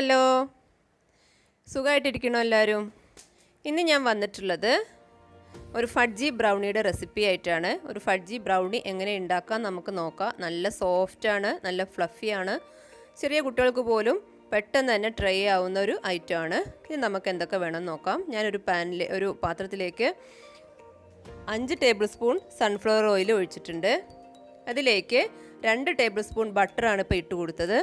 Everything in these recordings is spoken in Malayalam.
ഹലോ, സുഖമായിട്ടിരിക്കണോ എല്ലാവരും? ഇന്ന് ഞാൻ വന്നിട്ടുള്ളത് ഒരു ഫഡ്ജി ബ്രൗണിയുടെ റെസിപ്പി ആയിട്ടാണ്. ഒരു ഫഡ്ജി ബ്രൗണി എങ്ങനെ ഉണ്ടാക്കാം നമുക്ക് നോക്കാം. നല്ല സോഫ്റ്റാണ്, നല്ല ഫ്ലഫിയാണ്. ചെറിയ കുട്ടികൾക്ക് പോലും പെട്ടെന്ന് തന്നെ ട്രൈ ആവുന്ന ഒരു ഐറ്റമാണ്. ഇനി നമുക്ക് എന്തൊക്കെ വേണം നോക്കാം. ഞാനൊരു ഒരു പാത്രത്തിലേക്ക് 5 ടേബിൾ സ്പൂൺ സൺഫ്ലവർ ഓയിൽ ഒഴിച്ചിട്ടുണ്ട്. അതിലേക്ക് 2 ടേബിൾ സ്പൂൺ ബട്ടറാണ് ഇപ്പോൾ ഇട്ട് കൊടുത്തത്.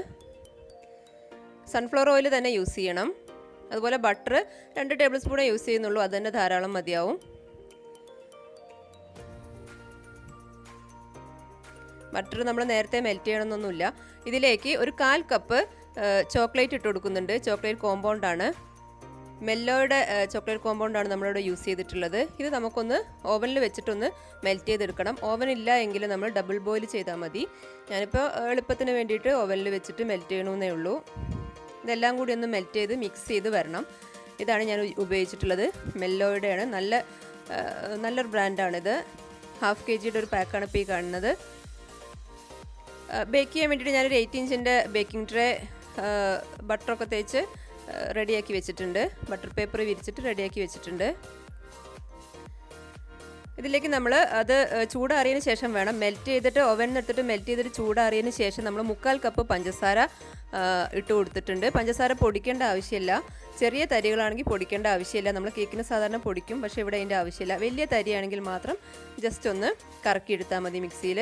സൺഫ്ലവർ ഓയിൽ തന്നെ യൂസ് ചെയ്യണം. അതുപോലെ ബട്ടർ 2 ടേബിൾ സ്പൂണേ യൂസ് ചെയ്യുന്നുള്ളൂ, അത് തന്നെ ധാരാളം മതിയാവും. ബട്ടർ നമ്മൾ നേരത്തെ മെൽറ്റ് ചെയ്യണമെന്നൊന്നുമില്ല. ഇതിലേക്ക് ഒരു 1/4 കപ്പ് ചോക്ലേറ്റ് ഇട്ട് കൊടുക്കുന്നുണ്ട്. ചോക്ലേറ്റ് കോമ്പൗണ്ടാണ്, മെല്ലോയുടെ ചോക്ലേറ്റ് കോമ്പൗണ്ടാണ് നമ്മളിവിടെ യൂസ് ചെയ്തിട്ടുള്ളത്. ഇത് നമുക്കൊന്ന് ഓവനിൽ വെച്ചിട്ടൊന്ന് മെൽറ്റ് ചെയ്തെടുക്കണം. ഓവൻ ഇല്ല എങ്കിൽ നമ്മൾ ഡബിൾ ബോയിൽ ചെയ്താൽ മതി. ഞാനിപ്പോൾ എളുപ്പത്തിന് വേണ്ടിയിട്ട് ഓവനിൽ വെച്ചിട്ട് മെൽറ്റ് ചെയ്യണമെന്നേ ഉള്ളൂ. ഇതെല്ലാം കൂടി ഒന്ന് മെൽറ്റ് ചെയ്ത് മിക്സ് ചെയ്ത് വരണം. ഇതാണ് ഞാൻ ഉപയോഗിച്ചിട്ടുള്ളത്. മെല്ലോയുടെയാണ്, നല്ലൊരു ബ്രാൻഡാണിത്. 1/2 kg ഒരു പാക്കാണ് ഇപ്പോൾ ഈ കാണുന്നത്. ബേക്ക് ചെയ്യാൻ വേണ്ടിയിട്ട് ഞാനൊരു 8 ഇഞ്ചിൻ്റെ ബേക്കിംഗ് ട്രേ ബട്ടറൊക്കെ തേച്ച് റെഡിയാക്കി വെച്ചിട്ടുണ്ട്. ബട്ടർ പേപ്പർ വിരിച്ചിട്ട് റെഡിയാക്കി വെച്ചിട്ടുണ്ട്. ഇതിലേക്ക് നമ്മൾ അത് ചൂടാറിയതിന് ശേഷം വേണം മെൽറ്റ് ചെയ്തിട്ട്, ഓവനിൽ നിന്ന് എടുത്തിട്ട് മെൽറ്റ് ചെയ്തിട്ട് ചൂടാറിയതിന് ശേഷം നമ്മൾ 1/4 കപ്പ് പഞ്ചസാര ഇട്ട് കൊടുത്തിട്ടുണ്ട്. പഞ്ചസാര പൊടിക്കേണ്ട ആവശ്യമില്ല. ചെറിയ തരികളാണെങ്കിൽ പൊടിക്കേണ്ട ആവശ്യമില്ല. നമ്മൾ കേക്കിന് സാധാരണ പൊടിക്കും, പക്ഷേ ഇവിടെ അതിൻ്റെ ആവശ്യമില്ല. വലിയ തരിയാണെങ്കിൽ മാത്രം ജസ്റ്റ് ഒന്ന് കറക്കിയെടുത്താൽ മതി മിക്സിയിൽ.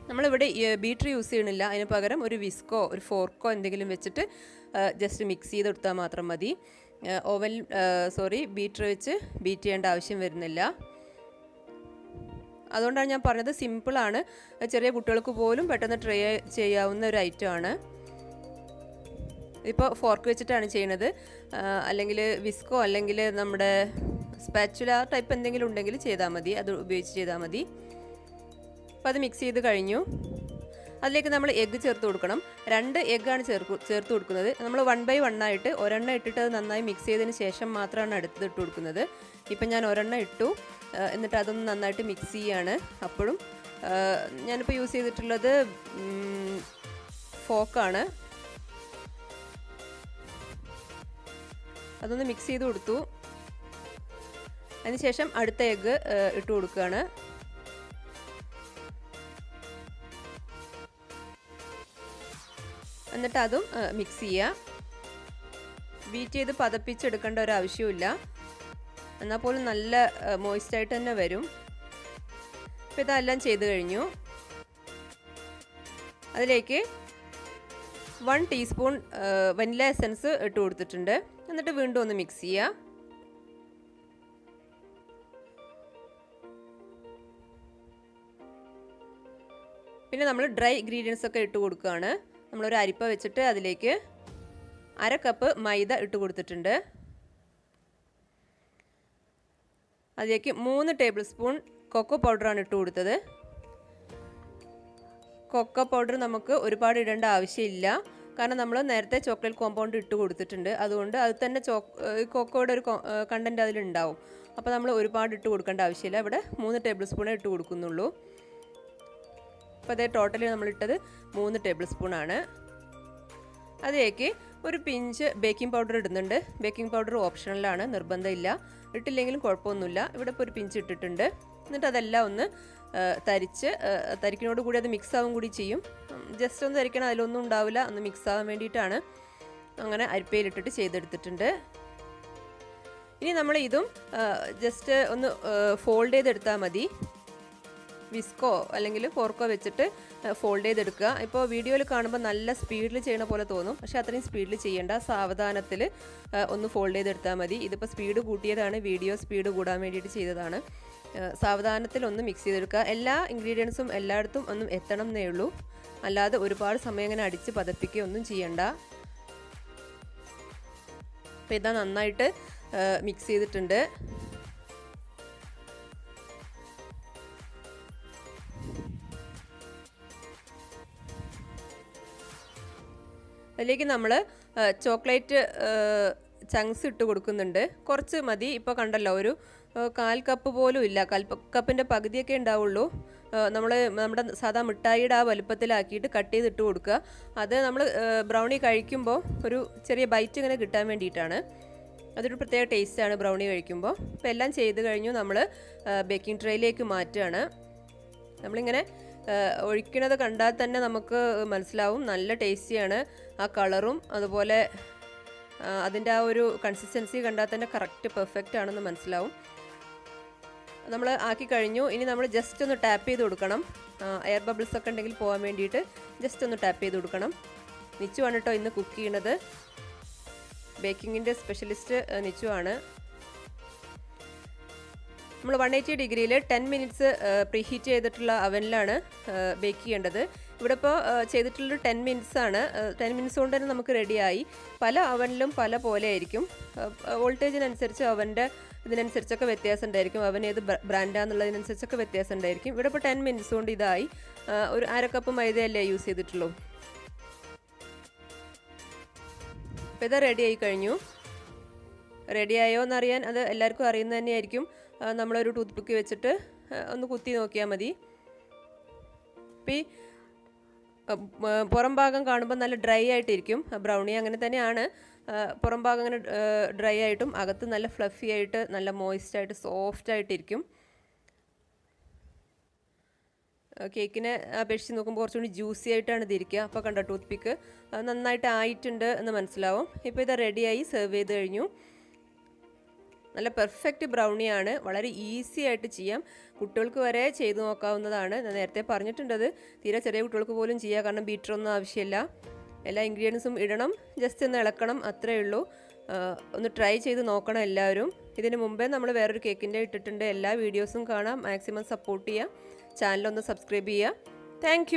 നമ്മളിവിടെ ബീറ്റർ യൂസ് ചെയ്യണില്ല, അതിന് പകരം ഒരു വിസ്കോ ഒരു ഫോർക്കോ എന്തെങ്കിലും വെച്ചിട്ട് ജസ്റ്റ് മിക്സ് ചെയ്തെടുത്താൽ മാത്രം മതി. ബീറ്റർ വെച്ച് ബീറ്റ് ചെയ്യേണ്ട ആവശ്യം വരുന്നില്ല. അതുകൊണ്ടാണ് ഞാൻ പറഞ്ഞത് സിമ്പിളാണ്. ചെറിയ കുട്ടികൾക്ക് പോലും പെട്ടെന്ന് ട്രൈ ചെയ്യാവുന്ന ഒരു ഐറ്റമാണ്. ഇപ്പോൾ ഫോർക്ക് വെച്ചിട്ടാണ് ചെയ്യണത്, അല്ലെങ്കിൽ വിസ്കോ അല്ലെങ്കിൽ നമ്മുടെ സ്പാച്ചുല ടൈപ്പ് എന്തെങ്കിലും ഉണ്ടെങ്കിൽ ചെയ്താൽ മതി, അത് ഉപയോഗിച്ച് ചെയ്താൽ മതി. അപ്പോൾ അത് മിക്സ് ചെയ്ത് കഴിഞ്ഞു. അതിലേക്ക് നമ്മൾ എഗ്ഗ് ചേർത്ത് കൊടുക്കണം. 2 എഗ്ഗാണ് ചേർത്ത് കൊടുക്കുന്നത്. നമ്മൾ 1 by 1 ആയിട്ട് ഒരെണ്ണം ഇട്ടിട്ട് അത് നന്നായി മിക്സ് ചെയ്തതിന് ശേഷം മാത്രമാണ് അടുത്തത് ഇട്ട് കൊടുക്കുന്നത്. ഇപ്പം ഞാൻ ഒരെണ്ണം ഇട്ടു, എന്നിട്ട് അതൊന്ന് നന്നായിട്ട് മിക്സ് ചെയ്യാണ്. അപ്പോഴും ഞാനിപ്പോൾ യൂസ് ചെയ്തിട്ടുള്ളത് ഫോക്കാണ്. അതൊന്ന് മിക്സ് ചെയ്ത് കൊടുത്തു. അതിനുശേഷം അടുത്ത എഗ്ഗ് ഇട്ട് കൊടുക്കുകയാണ്. എന്നിട്ട് അതും മിക്സ് ചെയ്യുക. ബീറ്റ് ചെയ്ത് പതപ്പിച്ചെടുക്കേണ്ട ഒരു ആവശ്യമില്ല, എന്നാൽ പോലും നല്ല മോയിസ്റ്റായിട്ട് തന്നെ വരും. അപ്പോൾ ഇതെല്ലാം ചെയ്ത് കഴിഞ്ഞു. അതിലേക്ക് 1 ടീസ്പൂൺ വനില എസൻസ് ഇട്ട് കൊടുത്തിട്ടുണ്ട്. എന്നിട്ട് വീണ്ടും ഒന്ന് മിക്സ് ചെയ്യുക. പിന്നെ നമ്മൾ ഡ്രൈ ഇൻഗ്രീഡിയൻസ് ഒക്കെ ഇട്ട് കൊടുക്കുകയാണ്. നമ്മളൊരു അരിപ്പ വെച്ചിട്ട് അതിലേക്ക് 1/2 കപ്പ് മൈദ ഇട്ട് കൊടുത്തിട്ടുണ്ട്. അതിലേക്ക് 3 ടേബിൾ സ്പൂൺ കൊക്കോ പൗഡറാണ് ഇട്ട് കൊടുത്തത്. കൊക്കോ പൗഡർ നമുക്ക് ഒരുപാട് ഇടേണ്ട ആവശ്യമില്ല, കാരണം നമ്മൾ നേരത്തെ ചോക്ലേറ്റ് കോമ്പൗണ്ട് ഇട്ട് കൊടുത്തിട്ടുണ്ട്. അതുകൊണ്ട് അത് തന്നെ കൊക്കോയുടെ ഒരു കണ്ടൻറ്റ് അതിലുണ്ടാവും. അപ്പോൾ നമ്മൾ ഒരുപാട് ഇട്ട് കൊടുക്കേണ്ട ആവശ്യമില്ല. ഇവിടെ 3 ടേബിൾ സ്പൂണേ ഇട്ട് കൊടുക്കുന്നുള്ളൂ. അപ്പോൾ അതേ ടോട്ടലി നമ്മളിട്ടത് 3 ടേബിൾ സ്പൂണാണ്. അതിലേക്ക് ഒരു പിഞ്ച് ബേക്കിംഗ് പൗഡർ ഇടുന്നുണ്ട്. ബേക്കിംഗ് പൗഡർ ഓപ്ഷണലാണ്, നിർബന്ധമില്ല. ഇട്ടില്ലെങ്കിലും കുഴപ്പമൊന്നുമില്ല. ഇവിടെ ഇപ്പോൾ ഒരു പിഞ്ച് ഇട്ടിട്ടുണ്ട്. എന്നിട്ട് അതെല്ലാം ഒന്ന് തരിക്കിനോട് കൂടി അത് മിക്സ് ആവും കൂടി ചെയ്യും. ജസ്റ്റ് ഒന്ന് തരിക്കണം, അതിലൊന്നും ഉണ്ടാവില്ല. ഒന്ന് മിക്സ് ആവാൻ വേണ്ടിയിട്ടാണ് അങ്ങനെ അരിപ്പയിലിട്ടിട്ട് ചെയ്തെടുത്തിട്ടുണ്ട്. ഇനി നമ്മൾ ഇതും ജസ്റ്റ് ഒന്ന് ഫോൾഡ് ചെയ്തെടുത്താൽ മതി. വിസ്കോ അല്ലെങ്കിൽ ഫോർക്കോ വെച്ചിട്ട് ഫോൾഡ് ചെയ്തെടുക്കുക. ഇപ്പോൾ വീഡിയോയിൽ കാണുമ്പോൾ നല്ല സ്പീഡിൽ ചെയ്യണ പോലെ തോന്നും, പക്ഷേ അത്രയും സ്പീഡിൽ ചെയ്യേണ്ട, സാവധാനത്തിൽ ഒന്ന് ഫോൾഡ് ചെയ്തെടുത്താൽ മതി. ഇതിപ്പോൾ സ്പീഡ് കൂട്ടിയതാണ്, വീഡിയോ സ്പീഡ് കൂടാൻ വേണ്ടിയിട്ട് ചെയ്തതാണ്. സാവധാനത്തിൽ ഒന്ന് മിക്സ് ചെയ്തെടുക്കുക. എല്ലാ ഇൻഗ്രീഡിയൻസും എല്ലായിടത്തും ഒന്നും എത്തണം എന്നേ ഉള്ളൂ, അല്ലാതെ ഒരുപാട് സമയം ഇങ്ങനെ അടിച്ച് പതപ്പിക്കുകയൊന്നും ചെയ്യണ്ട. അപ്പോൾ ഇതാ നന്നായിട്ട് മിക്സ് ചെയ്തിട്ടുണ്ട്. അതിലേക്ക് നമ്മൾ ചോക്ലേറ്റ് ചങ്ക്സ് ഇട്ട് കൊടുക്കുന്നുണ്ട്. കുറച്ച് മതി. ഇപ്പോൾ കണ്ടല്ലോ, ഒരു 1/4 കപ്പ് പോലും ഇല്ല, 1/4 കപ്പിൻ്റെ പകുതിയൊക്കെ ഉണ്ടാവുള്ളൂ. നമ്മുടെ സാധാ മിഠായിയുടെ ആ വലുപ്പത്തിലാക്കിയിട്ട് കട്ട് ചെയ്തിട്ട് കൊടുക്കുക. അത് നമ്മൾ ബ്രൗണി കഴിക്കുമ്പോൾ ഒരു ചെറിയ ബൈറ്റ് ഇങ്ങനെ കിട്ടാൻ വേണ്ടിയിട്ടാണ്. അതൊരു പ്രത്യേക ടേസ്റ്റാണ് ബ്രൗണി കഴിക്കുമ്പോൾ. അപ്പോൾ എല്ലാം ചെയ്ത് കഴിഞ്ഞു നമ്മൾ ബേക്കിംഗ് ട്രേയിലേക്ക് മാറ്റുകയാണ്. നമ്മളിങ്ങനെ ഒഴിക്കണത് കണ്ടാൽ തന്നെ നമുക്ക് മനസ്സിലാവും നല്ല ടേസ്റ്റിയാണ്. ആ കളറും അതുപോലെ അതിൻ്റെ ആ ഒരു കൺസിസ്റ്റൻസി കണ്ടാൽ തന്നെ കറക്റ്റ് പെർഫെക്റ്റ് ആണെന്ന് മനസ്സിലാവും. നമ്മൾ ആക്കി കഴിഞ്ഞു. ഇനി നമ്മൾ ജസ്റ്റ് ഒന്ന് ടാപ്പ് ചെയ്ത് കൊടുക്കണം. എയർ ബബിൾസ് ഒക്കെ ഉണ്ടെങ്കിൽ പോകാൻ വേണ്ടിയിട്ട് ജസ്റ്റ് ഒന്ന് ടാപ്പ് ചെയ്ത് കൊടുക്കണം. നിച്ചുവാണ് കേട്ടോ ഇന്ന് കുക്ക് ചെയ്യണത്. ബേക്കിങ്ങിൻ്റെ സ്പെഷ്യലിസ്റ്റ് നിച്ചുവാണ്. നമ്മൾ 180 ഡിഗ്രിയിൽ 10 മിനിറ്റ്സ് പ്രീഹീറ്റ് ചെയ്തിട്ടുള്ള അവനിലാണ് ബേക്ക് ചെയ്യേണ്ടത്. ഇവിടെ ഇപ്പോൾ ചെയ്തിട്ടുള്ളൊരു 10 മിനിറ്റ്സ് ആണ്. 10 മിനിറ്റ്സ് കൊണ്ട് തന്നെ നമുക്ക് റെഡിയായി. പല അവനിലും പല പോലെ ആയിരിക്കും. വോൾട്ടേജിനനുസരിച്ച് അവൻ്റെ ഇതിനനുസരിച്ചൊക്കെ വ്യത്യാസം ഉണ്ടായിരിക്കും. അവൻ ഏത് ബ്രാൻഡാന്നുള്ളതിനനുസരിച്ചൊക്കെ വ്യത്യാസം ഉണ്ടായിരിക്കും. ഇവിടെ ഇപ്പോൾ 10 മിനിറ്റ്സ് കൊണ്ട് ഇതായി. ഒരു 1/2 കപ്പ് മൈദയല്ലേ യൂസ് ചെയ്തിട്ടുള്ളൂ. അപ്പോൾ ഇത് റെഡി ആയി കഴിഞ്ഞു. റെഡിയായോ എന്നറിയാൻ അത് എല്ലാവർക്കും അറിയുന്നത് തന്നെയായിരിക്കും. നമ്മളൊരു ടൂത്ത് പിക്ക് വെച്ചിട്ട് ഒന്ന് കുത്തി നോക്കിയാൽ മതി. ഇപ്പോൾ ഈ പുറം ഭാഗം കാണുമ്പോൾ നല്ല ഡ്രൈ ആയിട്ടിരിക്കും. ബ്രൗണി അങ്ങനെ തന്നെയാണ്. പുറം ഭാഗം അങ്ങനെ ഡ്രൈ ആയിട്ടും അകത്ത് നല്ല ഫ്ലഫി ആയിട്ട് നല്ല മോയിസ്റ്റായിട്ട് സോഫ്റ്റായിട്ടിരിക്കും. കേക്കിനെ അപേക്ഷിച്ച് നോക്കുമ്പോൾ കുറച്ചുകൂടി ജ്യൂസി ആയിട്ടാണ് ഇതിരിക്കുക. അപ്പോൾ കണ്ടോ ടൂത്ത് പിക്ക് നന്നായിട്ട് ആയിട്ടുണ്ട് എന്ന് മനസ്സിലാവും. ഇപ്പോൾ ഇത് റെഡിയായി സെർവ് ചെയ്ത് കഴിഞ്ഞു. നല്ല പെർഫെക്റ്റ് ബ്രൗണിയാണ്. വളരെ ഈസി ആയിട്ട് ചെയ്യാം. കുട്ടികൾക്ക് വരെ ചെയ്തു നോക്കാവുന്നതാണ്. ഞാൻ നേരത്തെ പറഞ്ഞിട്ടുണ്ടത് തീരെ ചെറിയ കുട്ടികൾക്ക് പോലും ചെയ്യാം. കാരണം ബീറ്ററൊന്നും ആവശ്യമില്ല. എല്ലാ ഇൻഗ്രീഡിയൻസും ഇടണം, ജസ്റ്റ് ഒന്ന് ഇളക്കണം, അത്രയേ ഉള്ളൂ. ഒന്ന് ട്രൈ ചെയ്ത് നോക്കണം എല്ലാവരും. ഇതിന് മുമ്പേ നമ്മൾ വേറൊരു കേക്കിൻ്റെ ഇട്ടിട്ടുണ്ട്. എല്ലാ വീഡിയോസും കാണാം. മാക്സിമം സപ്പോർട്ട് ചെയ്യുക. ചാനലൊന്ന് സബ്സ്ക്രൈബ് ചെയ്യുക. താങ്ക്